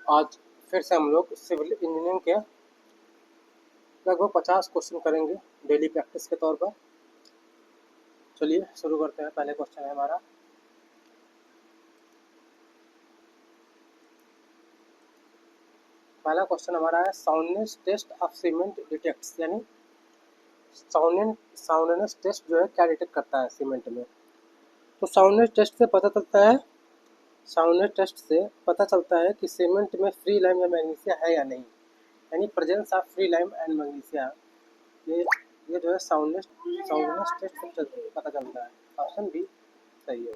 आज फिर से हम लोग सिविल इंजीनियरिंग के लगभग 50 क्वेश्चन करेंगे डेली प्रैक्टिस के तौर पर। चलिए शुरू करते हैं। पहले क्वेश्चन है हमारा, पहला क्वेश्चन हमारा है soundness test of cement detects, यानी साउंडनेस टेस्ट जो है क्या डिटेक्ट करता है सीमेंट में। तो साउंडनेस टेस्ट से पता चलता है, साउंडनेस टेस्ट से पता चलता है कि सीमेंट में फ्री लाइम या मैग्नीशिया है या नहीं, यानी presence of free lime and magnesia. ये जो है साउंडनेस टेस्ट से पता चलता है। ऑप्शन बी सही है।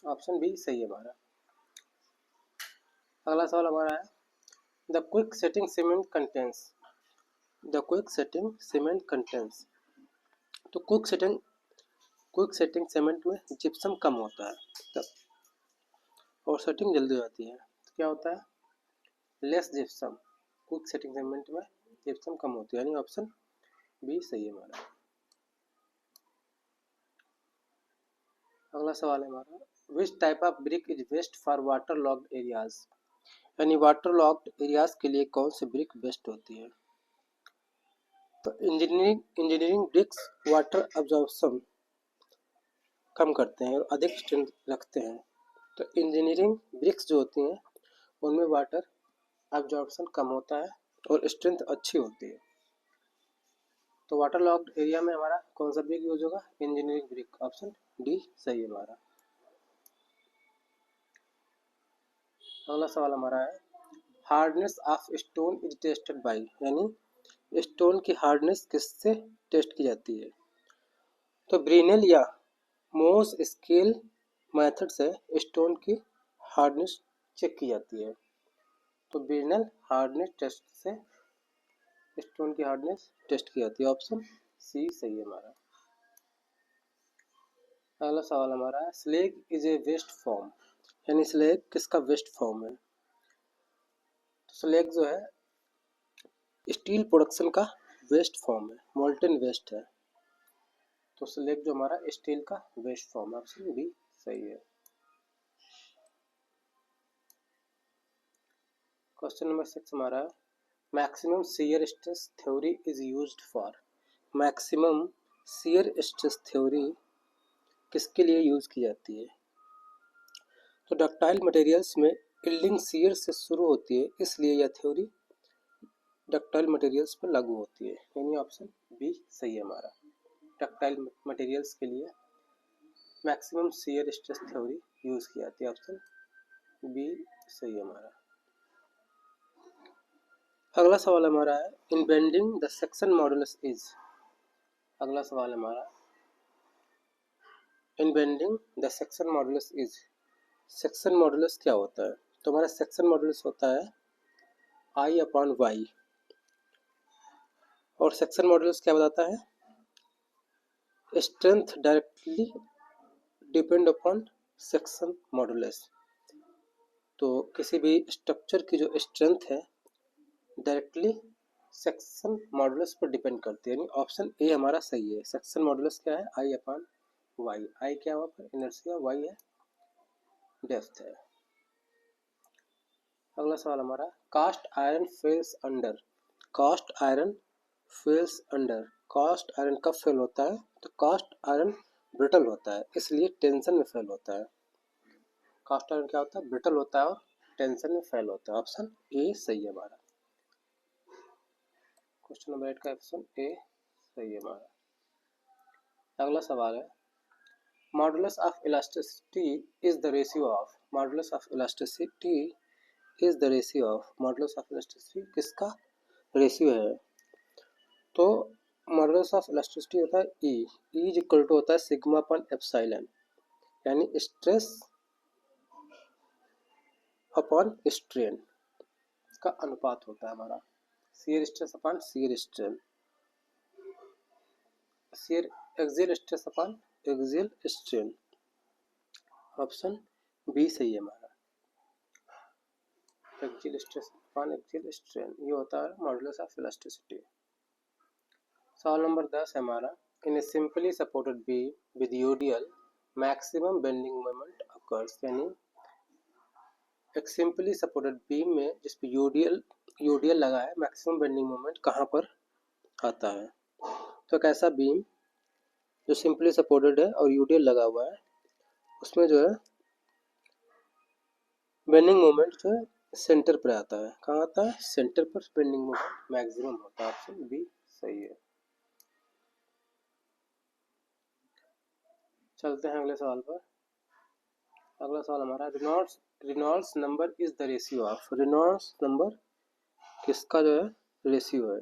ऑप्शन बी सही है हमारा। अगला सवाल हमारा है the quick setting cement contains, the quick setting cement contains. तो क्विक सेटिंग सीमेंट में जिप्सम कम होता है और सेटिंग जल्दी हो जाती है। तो क्या होता है less gypsum, quick setting cement में जिप्सम कम होती है, यानी ऑप्शन बी सही है हमारा। अगला सवाल है हमारा which type of brick is best for water locked areas, यानी वाटर लॉक्ड एरियाज के लिए कौन सी ब्रिक बेस्ट होती है। तो इंजीनियरिंग ब्रिक्स वाटर अब्जॉर्प्शन कम करते हैं और अधिक स्ट्रेंथ रखते हैं। तो इंजीनियरिंग ब्रिक्स जो होती हैं उनमें वाटर अब्जॉर्प्शन कम होता है और स्ट्रेंथ अच्छी होती है। तो वाटर लॉक्ड एरिया में हमारा कौन सा ब्रिक यूज होगा, इंजीनियरिंग ब्रिक। ऑप्शन डी सही है हमारा। अगला सवाल हमारा है hardness of stone is tested by, यानी स्टोन की हार्डनेस किससे टेस्ट की जाती है। तो ब्रिनेल या मोस स्केल मेथड से स्टोन की हार्डनेस चेक की जाती है। तो ब्रिनेल हार्डनेस टेस्ट से स्टोन की हार्डनेस टेस्ट की जाती है। ऑप्शन सी सही है हमारा। अगला सवाल हमारा है slag is a waste form, यानी स्लेग किसका वेस्ट फॉर्म है। तो स्लेग जो है स्टील प्रोडक्शन का वेस्ट फॉर्म है, मोल्टन वेस्ट है। तो स्लेग जो हमारा स्टील का वेस्ट फॉर्म है। ऑप्शन बी सही है। क्वेश्चन नंबर 6 हमारा है maximum shear stress theory is used for, maximum shear stress theory किसके लिए यूज की जाती है। तो डक्टाइल मटेरियल्स में यील्डिंग शियर से शुरू होती है, इसलिए यह थ्योरी डक्टाइल मटेरियल्स पर लागू होती है, यानी ऑप्शन बी सही है हमारा। डक्टाइल मटेरियल्स के लिए maximum shear stress theory use की जाती है। ऑप्शन बी सही है हमारा। अगला सवाल हमारा है in bending the section modulus is, अगला सवाल हमारा in bending the section modulus is, section modulus क्या होता है। तो हमारा सेक्शन मॉडुलस होता है आई अपॉन वाई, और सेक्शन मॉडुलस क्या बताता है strength directly depend upon section modulus. तो किसी भी स्ट्रक्चर की जो स्ट्रेंथ है डायरेक्टली सेक्शन मॉडुलस पर डिपेंड करती है, यानी ऑप्शन ए हमारा सही है। सेक्शन मॉडुलस क्या है आई अपॉन वाई, आई क्या हुआ पर इनर्शिया, वाई है डेप्थ है। अगला सवाल हमारा cast iron fails under, cast iron fails under, cast iron कब फेल होता है। तो कास्ट आयरन ब्रिटल होता है, इसलिए टेंशन में फेल होता है। कास्ट आयरन क्या होता है, ब्रिटल होता है और टेंशन में फेल होता है। ऑप्शन ए सही है हमारा। क्वेश्चन नंबर 8 का ऑप्शन ए सही है हमारा। अगला सवाल है modulus of elasticity is the ratio of, modulus of elasticity is the ratio of, modulus of elasticity किसका रेशियो है। तो मॉडुलस ऑफ इलास्टिसिटी होता है ई, इज इक्वल टू होता है सिग्मा अपन एप्सिलॉन, यानी स्ट्रेस अपॉन स्ट्रेन का अनुपात होता है हमारा। Shear stress upon shear strain, shear axial stress upon axial strain. Option B सही है हमारा। Axial stress upon axial strain ये होता है मॉडुलस ऑफ इलास्टिसिटी। सवाल नंबर 10 है हमारा in a simply supported beam with UDL maximum bending moment occurs. यानी एक सिंपली सपोर्टेड बीम में जिस पे यूडीएल लगा है, मैक्सिमम बेंडिंग मोमेंट कहाँ पर आता है। तो एक ऐसा बीम जो सिंपली सपोर्टेड है और यूडीएल लगा हुआ है, उसमें जो है बेंडिंग मोमेंट जो है सेंटर पर आता है। कहाँ आता है? सेंटर पर बेंडिंग मोमेंट मैक्सिमम होता है। ऑप्शन बी सही है। चलते हैं अगले सवाल पर। अगला सवाल हमारा Reynolds number is the ratio of. Reynolds number किसका जो है रेशियो है?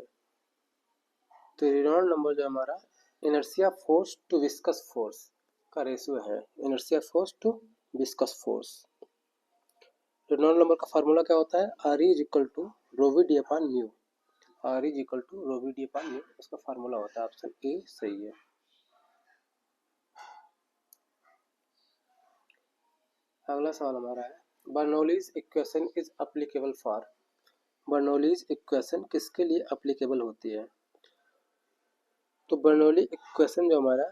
तो रेनॉल्ड नंबर जो हमारा inertia force to viscous force का रेशियो है। Inertia force to viscous force. Reynold number का फार्मूला क्या होता है? R is equal to rho V D upon mu. R is equal to rho V D upon mu इसका formula होता है। Option A सही है। अगला सवाल हमारा है Bernoulli's equation is applicable for. Bernoulli's equation किसके लिए अप्लीकेबल होती है? तो बर्नौली इक्वेशन जो हमारा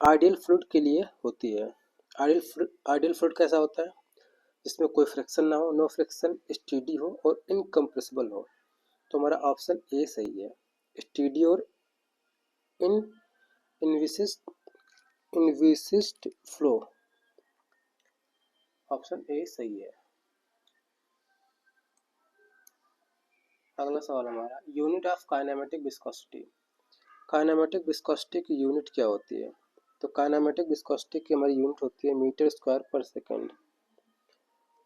आइडियल फ्लूइड के लिए होती है। आइडियल फ्लूइड कैसा होता है? जिसमें कोई फ्रिक्शन ना हो, नो फ्रिक्शन, स्टेडी हो और इनकम्प्रेसिबल हो। तो हमारा ऑप्शन ए सही है। स्टेडी और इनविसिस्ट फ्लो। ऑप्शन ए सही है। अगला सवाल हमारा unit of kinematic viscosity. Kinematic viscosity की यूनिट क्या होती है? तो काइनेमेटिक विस्कोसिटी की हमारी यूनिट होती है मीटर स्क्वायर पर सेकेंड।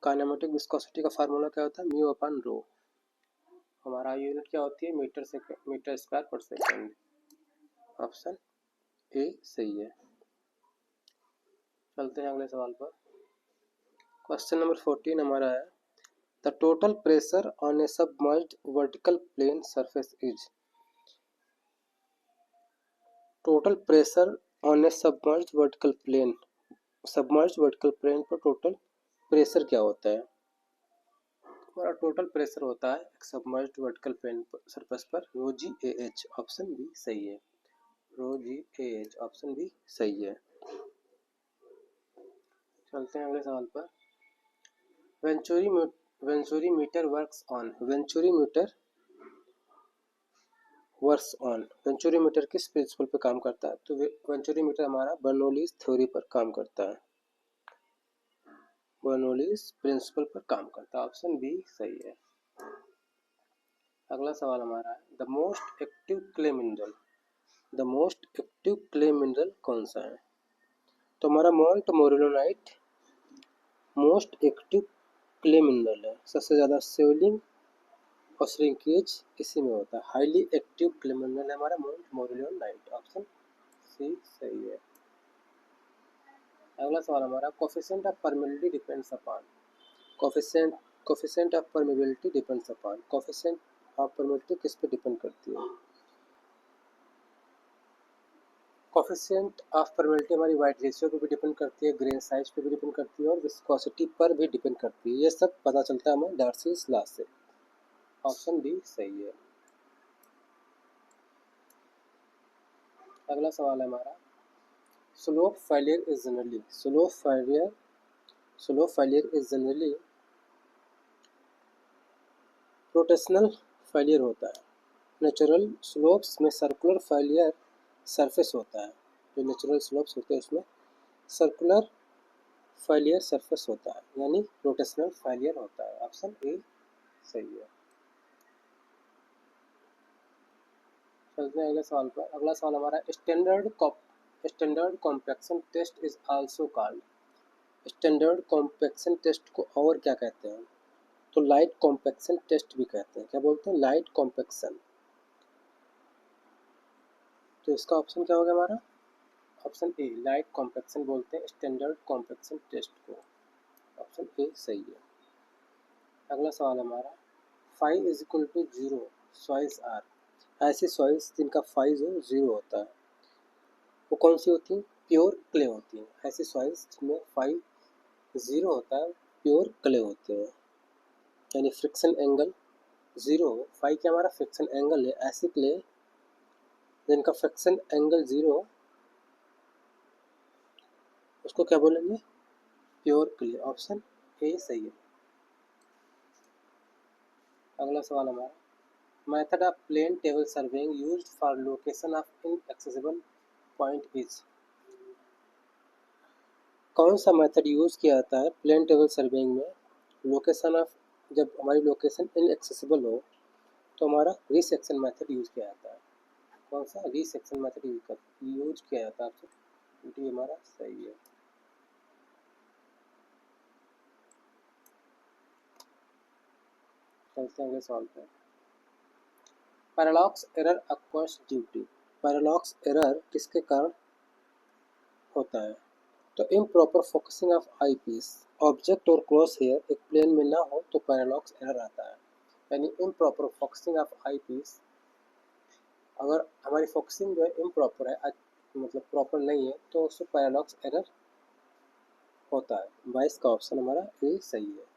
काइनेमेटिक विस्कोसिटी का फार्मूला क्या होता है? Mu upon rho. हमारा यूनिट क्या होती है? मीटर स्क्वायर पर सेकेंड। ऑप्शन ए सही है। चलते हैं अगले सवाल पर। क्वेश्चन नंबर 14 हमारा है the total pressure on a submerged vertical plane surface is. Total pressure on a submerged vertical plane, submerged vertical plane पर टोटल प्रेशर क्या होता है? हमारा टोटल प्रेशर होता है एक सबमर्ज्ड वर्टिकल प्लेन सरफेस पर रो जी ए एच। ऑप्शन बी सही है। रो जी ए एच ऑप्शन बी सही है। चलते हैं अगले सवाल पर। Venturimeter works on. Venturimeter works on. Venturimeter किस प्रिंसिपल पर काम करता है? तो वेंचुरीमीटर हमारा बर्नौलीज थ्योरी पर काम करता है। बर्नौलीज प्रिंसिपल पर काम करता है। ऑप्शन बी सही है। अगला सवाल हमारा है the most active clay mineral. The most active clay mineral कौन सा है? तो हमारा montmorillonite most active clay mineral है। सबसे ज़्यादा सेवलिंग और श्रिंकेज इसी में होता है। हाईली एक्टिव क्ले मिनरल है हमारा मोंट मोरिलोनाइट। ऑप्शन सी सही है। अगला सवाल हमारा coefficient of permeability depends upon. Coefficient of permeability depends upon. Coefficient of permeability किस पे डिपेंड करती है? कोफिशिएंट ऑफ परमेबिलिटी हमारी वाइट रेशियो पे भी डिपेंड करती है, ग्रेन साइज पे भी डिपेंड करती है और विस्कोसिटी पर भी डिपेंड करती है। ये सब पता चलता है हमें डार्सीज लॉ से। ऑप्शन डी सही है। अगला सवाल है हमारा slope failure is generally. Slope failure is generally rotational failure होता है। नेचुरल स्लोप्स में सर्कुलर फेलियर सरफेस होता है। जो नेचुरल स्लोप्स होते हैं उसमें सर्कुलर फेलियर सरफेस होता है, यानी रोटेशनल फेलियर होता है। ऑप्शन ए सही है। चलते हैं अगले सवाल पर। अगला सवाल हमारा standard compaction test is also called. Standard compaction test को और क्या कहते हैं? तो लाइट कॉम्पैक्शन टेस्ट भी कहते हैं। क्या बोलते हैं? Light compaction. तो इसका ऑप्शन क्या होगा हमारा? ऑप्शन ए लाइट कॉम्पैक्शन बोलते हैं स्टैंडर्ड कॉम्पैक्शन टेस्ट को। ऑप्शन ए सही है। अगला सवाल हमारा phi is equal to zero soils are. ऐसी सॉइल्स जिनका फाई जो जीरो होता है वो कौन सी होती है? प्योर क्ले होती है। ऐसी सॉइल्स जिनमें फाई जीरो होता है प्योर क्ले होते हैं, यानी फ्रिक्शन एंगल जीरो हो। फाई क्या हमारा फ्रिक्शन एंगल है। ऐसी क्ले जिनका फ्रिक्शन एंगल 0 हो उसको क्या बोलेंगे? Pure clay. ऑप्शन ए सही है। अगला सवाल हमारा, method of plane table surveying used for location of inaccessible point is. कौन सा मेथड यूज़ किया जाता है प्लेन टेबल सर्वेइंग में? लोकेशन ऑफ, जब हमारी लोकेशन इनएक्सेसिबल हो तो हमारा रीसेक्शन मेथड यूज़ किया जाता है। कौन सा? रीसेक्शन मेथड यूज किया जाता है। आपसे डी हमारा सही है। चलते हैं अगले सवाल पे। Parallax error occurs due to. Parallax error किसके कारण होता है? तो improper focusing of eyepiece, object और क्रॉस हेयर एक प्लेन में ना हो तो पैरालॉक्स एरर आता है। यानी improper focusing of eyepiece, अगर हमारी फोकसिंग जो है इम्प्रॉपर है, मतलब प्रॉपर नहीं है, तो उससे पैरालॉक्स एरर होता है। 22 का ऑप्शन हमारा ए सही है।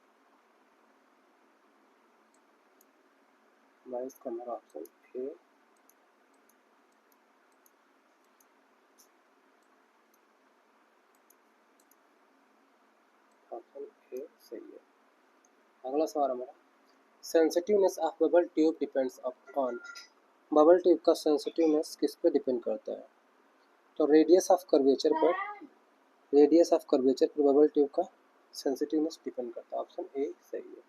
22 का हमारा ऑप्शन ए। ऑप्शन ए सही है। अगला सवाल हमारा, sensitiveness of bubble tube depends upon. Bubble tube का सेंसिटिवनेस किस पे डिपेंड करता है? तो रेडियस ऑफ कर्वेचर पर, रेडियस ऑफ कर्वेचर पर बबल ट्यूब का सेंसिटिवनेस डिपेंड करता है। ऑप्शन ए सही है।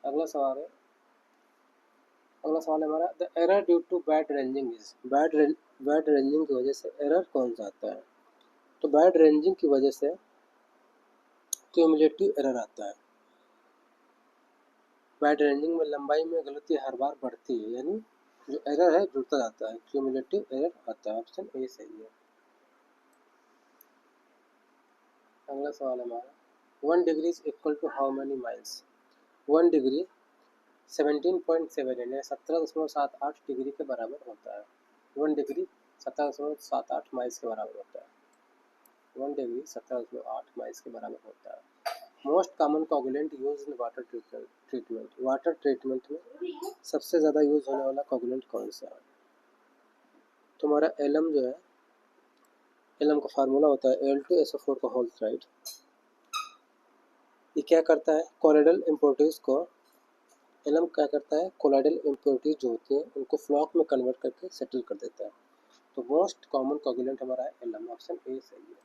अगला सवाल है, अगला सवाल है हमारा, the error due to bad ranging is. Bad ranging की वजह से एरर कौन सा आता है? तो बैड रेंजिंग की वजह से क्यूमुलेटिव एरर आता है। बैड रेंजिंग में लंबाई में गलती हर बार बढ़ती है, यानी जो एरर है जुड़ता जाता है, क्यूमुलेटिव एरर आता है। ऑप्शन ए सही है। अगला सवाल है हमारा, 1 degree is equal to how many miles. 1 degree 17.7 यानी 17.78 डिग्री के बराबर होता है। 1 डिग्री 17.78 माइल्स के बराबर होता है। 1 डिग्री 17.8 माइल्स के बराबर होता है। Most common coagulant use in water treatment. Water treatment में सबसे ज़्यादा यूज होने वाला कोगुलेंट कौन सा है? तुम्हारा एलम जो है, एलम का फार्मूला होता है Al2SO4 का होल साइड। ये क्या करता है? कोलोइडल इम्प्योरिटीज को, एलम क्या करता है? कोलोइडल इम्प्योरिटीज जो होती है उनको फ्लॉक में कन्वर्ट करके सेटल कर देता है। तो मोस्ट कॉमन कोगुलेंट हमारा है एलम। ऑप्शन ए सही है।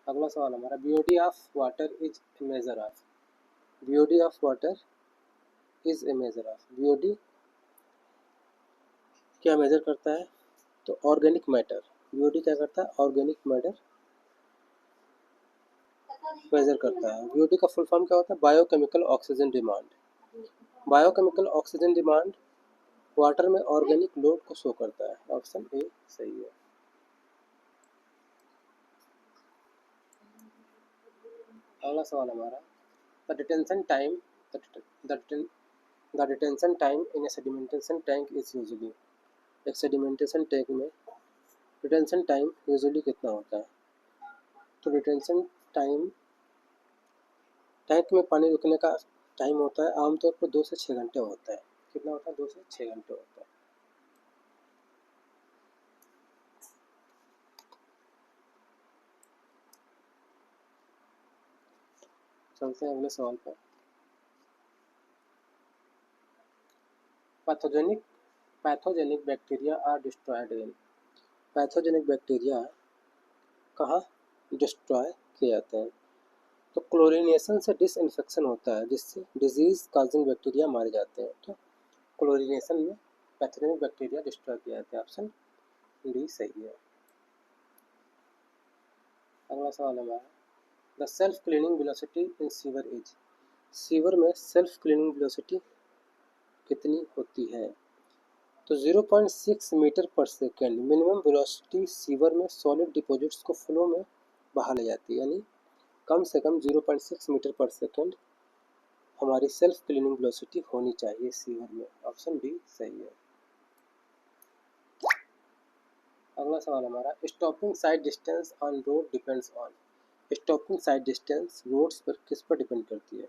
अगला सवाल हमारा, BOD of water is a measure of. BOD of water is a measure of. BOD क्या मेजर करता है? तो ऑर्गेनिक मैटर। बीओडी क्या करता है? ऑर्गेनिक मैटर मेजर करता है। बीओडी का फुल फॉर्म क्या होता है? Biochemical oxygen demand. Biochemical oxygen demand water में ऑर्गेनिक लोड को शो करता है। ऑप्शन ए सही है। अगला सवाल हमारा, the detention time the detention time in A sedimentation tank is usually. एक सेडिमेंटेशन टैंक में डिटेंशन टाइम यूजुअली कितना होता है? तो डिटेंशन टाइम, टैंक में पानी रुकने का टाइम होता है आमतौर पर 2 से 6 घंटे होता है। कितना होता है? 2 से 6 घंटे होता है। चलते हैं अगले सवाल पर। Pathogenic pathogenic bacteria are destroyed in. Pathogenic bacteria कहाँ डिस्ट्रॉय किए जाते हैं? तो क्लोरीनेशन से डिसइंफेक्शन होता है, जिससे डिजीज काजिंग बैक्टीरिया मारे जाते हैं। तो क्लोरीनेशन में पैथोजेनिक बैक्टीरिया डिस्ट्रॉय किया जाता है। ऑप्शन डी सही है। अगला सवाल हमारा, the self cleaning velocity in sewer is. Sewer में सेल्फ क्लीनिंग वेलोसिटी कितनी होती है? तो 0.6 मीटर पर सेकेंड मिनिमम वेलोसिटी सीवर में सॉलिड डिपॉजिट्स को फ्लो में बहा ले जाती है। यानी कम से कम 0.6 मीटर पर सेकेंड हमारी सेल्फ क्लीनिंग वेलोसिटी होनी चाहिए सीवर में। ऑप्शन डी सही है। अगला सवाल हमारा, stopping sight distance on road depends on. Stopping sight distance roads पर किस पर डिपेंड करती है?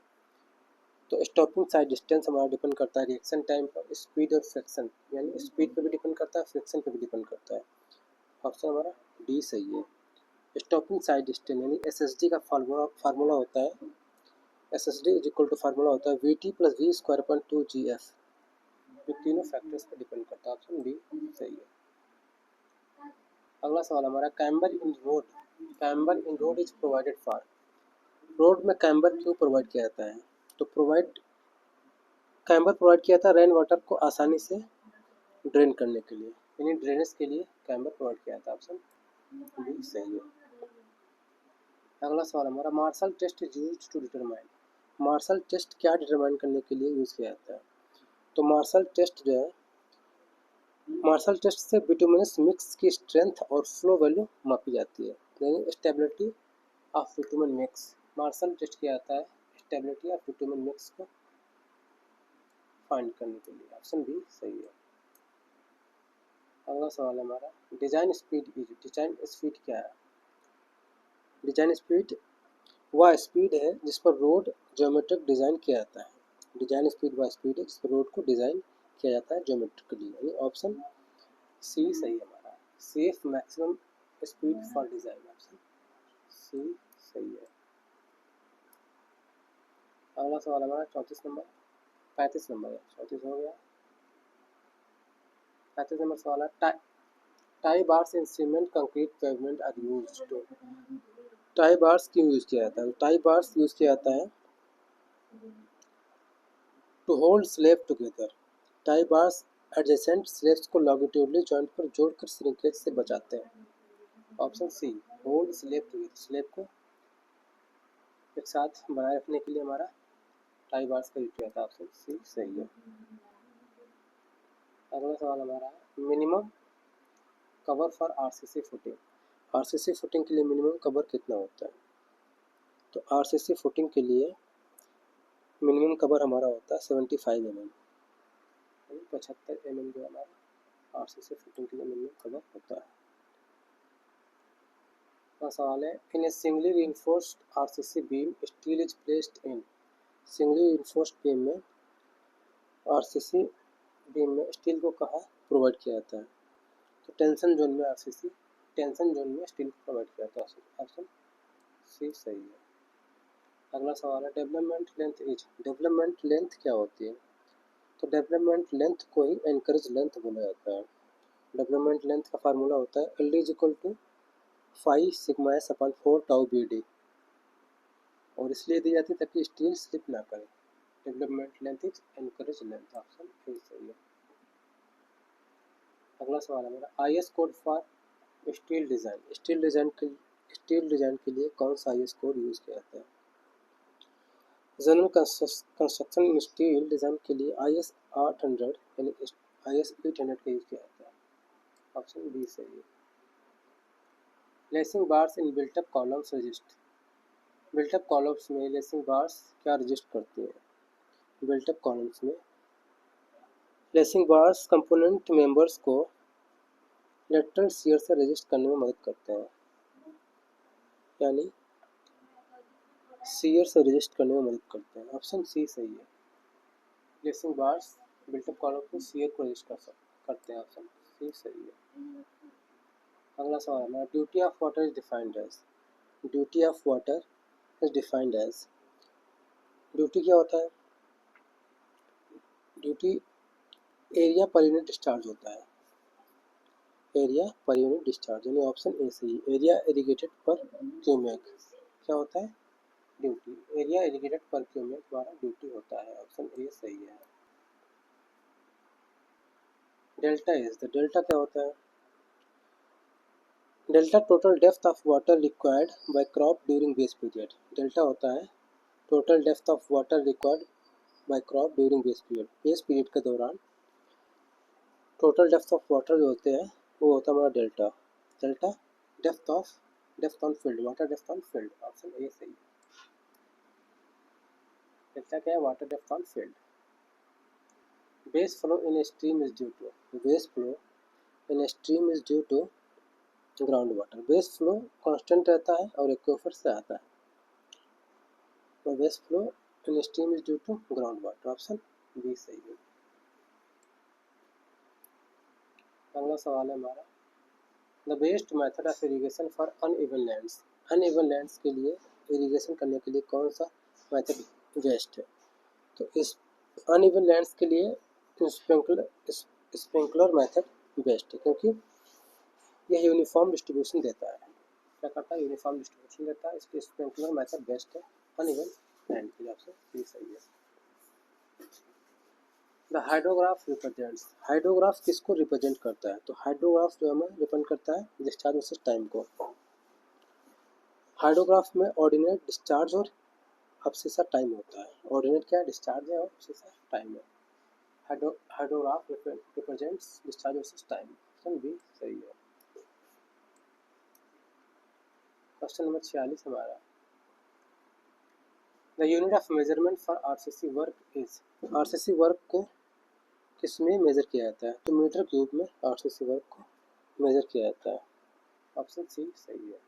तो स्टॉपिंग साइड डिस्टेंस हमारा डिपेंड करता है रिएक्शन टाइम पर, स्पीड और फ्रिक्शन, यानी स्पीड पे भी डिपेंड करता है, फ्रिक्शन पे भी डिपेंड करता है। ऑप्शन हमारा डी सही है। स्टॉपिंग साइड डिस्टेंस यानी SSD का फार्मूला होता है, SSD is equal to formula होता है VT plus V square upon 2GF। ये तीनों फैक्टर्स पर डिपेंड करता है। ऑप्शन डी सही है। अगला सवाल हमारा camber in road is provided for. Road में कैम्बर क्यों प्रोवाइड किया जाता है? तो कैम्बर प्रोवाइड किया था रेन वाटर को आसानी से ड्रेन करने के लिए, यानी ड्रेनेज के लिए कैम्बर प्रोवाइड किया था। ऑप्शन बी सही है। अगला सवाल हमारा Marshall test is used to determine. Marshall test क्या डिटरमाइन करने के लिए यूज़ किया जाता है? तो मार्शल टेस्ट जो है, मार्शल टेस्ट से बिटुमिनस मिक्स की स्ट्रेंथ और फ्लो वैल्यू मापी जाती है, यानी stability of bitumen mix. Marshall test किया जाता है स्टेबिलिटी ऑफ बिटुमिन मिक्स को फाइंड करने के लिए। ऑप्शन बी सही है। अगला सवाल हमारा डिजाइन स्पीड क्या है? डिजाइन स्पीड वह स्पीड है जिस पर रोड ज्योमेट्रिक डिज़ाइन किया जाता है। डिजाइन स्पीड वह स्पीड है जिस पर रोड को डिज़ाइन किया जाता है ज्योमेट्रिकली, यानी ऑप्शन सी सही है हमारा। Safe maximum speed for design. Option C सही है। अगला सवाल हमारा 34 नंबर 35 नंबर है, 34 हो गया। 35 नंबर सवाल है tie bars in cement concrete pavement are used to. Tie bars क्यों यूज़ किया जाता है? टाई बार्स यूज़ किया जाता है to hold slab together. Tie bars adjacent slabs को लॉन्गिट्यूडनली जॉइंट पर जोड़कर श्रिंकेज से बचाते हैं। Option C hold slab together, slab को एक साथ बनाए रखने के लिए हमारा टाई बार्स का यूज किया था। ऑप्शन सी सही है। अगला सवाल हमारा minimum cover for RCC footing. RCC footing के लिए मिनिमम कवर कितना होता है? तो RCC फुटिंग के लिए मिनिमम कवर हमारा होता है 75 mm, 75 mm जो हमारा RCC फुटिंग के लिए मिनिमम कवर होता है। का सवाल है in a singly reinforced RCC beam steel is placed in. Singly reinforced beam में RCC बीम में स्टील को कहाँ प्रोवाइड किया जाता है? तो टेंशन जोन में RCC टेंशन जोन में स्टील को प्रोवाइड किया जाता है। ऑप्शन सी सही है। अगला सवाल है development length is. Development length क्या होती है? तो डेवलपमेंट लेंथ को ही एनकरेज लेंथ बोला जाता है। डेवलपमेंट लेंथ का फार्मूला होता है LD is equal to 5 sigma S upon 4 tau BD, और इसलिए दी जाती है ताकि स्टील स्लिप ना करे। Development length is encourage length. Option A सही है। अगला सवाल है मेरा IS code for steel design. Steel design के लिए कौन सा IS कोड यूज़ किया जाता है? जनरल कंस्ट्रक्शन इन स्टील डिज़ाइन के लिए IS 800 यानी IS 800 का यूज़ किया जाता है। ऑप्शन बी सही है। Lacing bars in built up columns resist. Built up columns में लेसिंग बार्स क्या रजिस्ट करती है? बिल्टअप कॉलम्स में लेसिंग बार्स कंपोनेंट मेंबर्स को लेटरल शियर से रजिस्ट करने में मदद करते हैं, यानी शियर से रजिस्ट करने में मदद करते हैं। ऑप्शन सी सही है। लेसिंग बार्स बिल्टअप कॉलम्स में शियर को रजिस्ट करते हैं। ऑप्शन सी सही है। अगला सवाल हमारा duty of water is defined as. Duty of water is defined as. Duty क्या होता है? ड्यूटी एरिया पर यूनिट डिस्चार्ज होता है। एरिया पर यूनिट डिस्चार्ज, यानी ऑप्शन ए सही। एरिया इरिगेटेड पर क्यूमेक क्या होता है? ड्यूटी। एरिया इरिगेटेड पर क्यूमेक द्वारा ड्यूटी होता है। ऑप्शन ए सही है। Delta is the. डेल्टा क्या होता है? Delta total depth of water required by crop during base period. Delta होता है total depth of water required by crop during base period. Base period के दौरान टोटल डेप्थ ऑफ वाटर जो होते हैं वो होता है हमारा delta. Delta depth on field, water depth on field. Option A सही। डेल्टा क्या है? Water depth on field. Base flow in a stream is due to. Base flow in a stream is due to ground water. Base flow constant रहता है और aquifer से आता है। तो base flow and steam is due to ground water. Option B सही है। अगला सवाल है हमारा, the best method of irrigation for uneven lands. Uneven lands के लिए इरीगेशन करने के लिए कौन सा मेथड बेस्ट है? तो इस अनइवन लैंड्स के लिए स्प्रिंकलर मेथड बेस्ट है, क्योंकि यह यूनिफॉर्म डिस्ट्रीब्यूशन देता है। क्या करता है? यूनिफॉर्म डिस्ट्रीब्यूशन देता है, इसलिए स्प्रिंकलर मेथड बेस्ट है अनइवन लैंड के लिए। ऑप्शन बी सही है। The hydrograph represents. हाइड्रोग्राफ किसको रिप्रेजेंट करता है? तो हाइड्रोग्राफ जो हमें रिप्रेजेंट करता है डिस्चार्ज वर्सेस टाइम को। हाइड्रोग्राफ में ऑर्डिनेट, डिस्चार्ज और अब्सिस्सा टाइम होता है। ऑर्डिनेट क्या है? डिस्चार्ज है, और अब्सिस्सा टाइम है। Hydrograph represents discharge versus time. Option B सही है। क्वेश्चन नंबर 46 हमारा, the unit of measurement for RCC work is. RCC work को किस में मेजर किया जाता है? तो मीटर क्यूब में आरसीसी वर्क को मेजर किया जाता है। ऑप्शन सी सही है।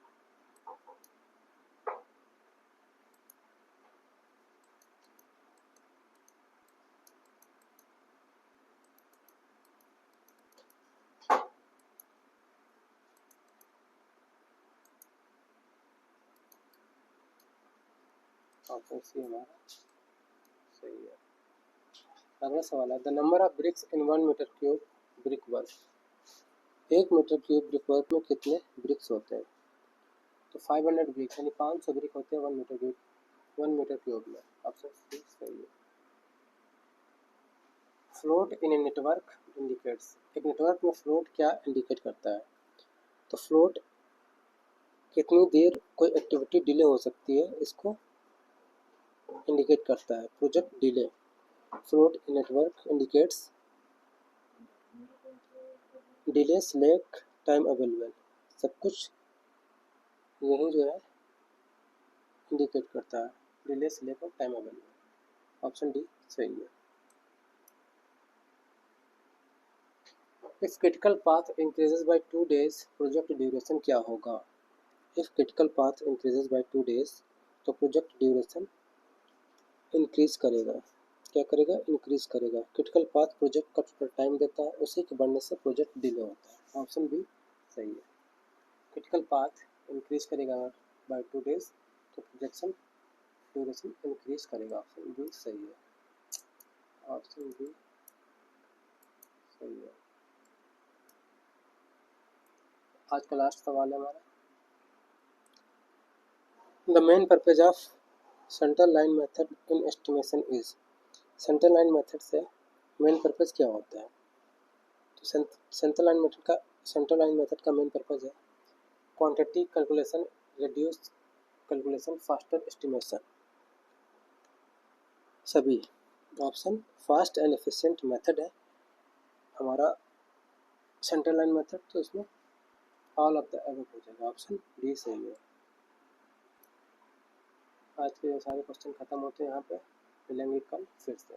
ऑप्शन सी हमारा सही है। अगला सवाल है, the number of bricks in 1 metre cube brick work. 1 metre cube brick work में कितने ब्रिक्स होते हैं? तो 500 ब्रिक, यानी 500 ब्रिक होते हैं 1 मीटर क्यूब में। ऑप्शन सी सही है। Float in a network indicates. एक नेटवर्क में फ्लोट क्या इंडिकेट करता है? तो फ्लोट कितनी देर कोई एक्टिविटी डिले हो सकती है, इसको इंडिकेट करता है। Project delay. Float in network indicates delay, slack, time available. सब कुछ यही जो है इंडिकेट करता है, डिले, स्लैक और टाइम अवेलेबल। ऑप्शन डी सही है। If critical path increases by 2 days, project duration क्या होगा? If critical path increases by 2 days, तो प्रोजेक्ट ड्यूरेशन इंक्रीज करेगा। क्या करेगा? इंक्रीज करेगा। क्रिटिकल पाथ प्रोजेक्ट का टोटल टाइम देता है, उसी के बढ़ने से प्रोजेक्ट डिले होता है। ऑप्शन बी सही है। क्रिटिकल पाथ इंक्रीज करेगा बाय 2 डेज, तो प्रोजेक्शन ड्यूरेशन इंक्रीज करेगा। ऑप्शन बी सही है। ऑप्शन बी सही है। आज का लास्ट सवाल है हमारा, the main purpose of central line method in estimation is. Central line method से मेन पर्पज क्या होता है? तो सेंट्रल लाइन मेथड का मेन पर्पज है quantity calculation, reduce calculation, faster estimation. सभी option fast and efficient method है हमारा सेंट्रल लाइन मेथड, तो इसमें ऑल ऑफ द अबव हो जाएगा। ऑप्शन डी सही है। आज के सारे क्वेश्चन खत्म होते हैं यहाँ पे, मिलेंगे कल फिर से।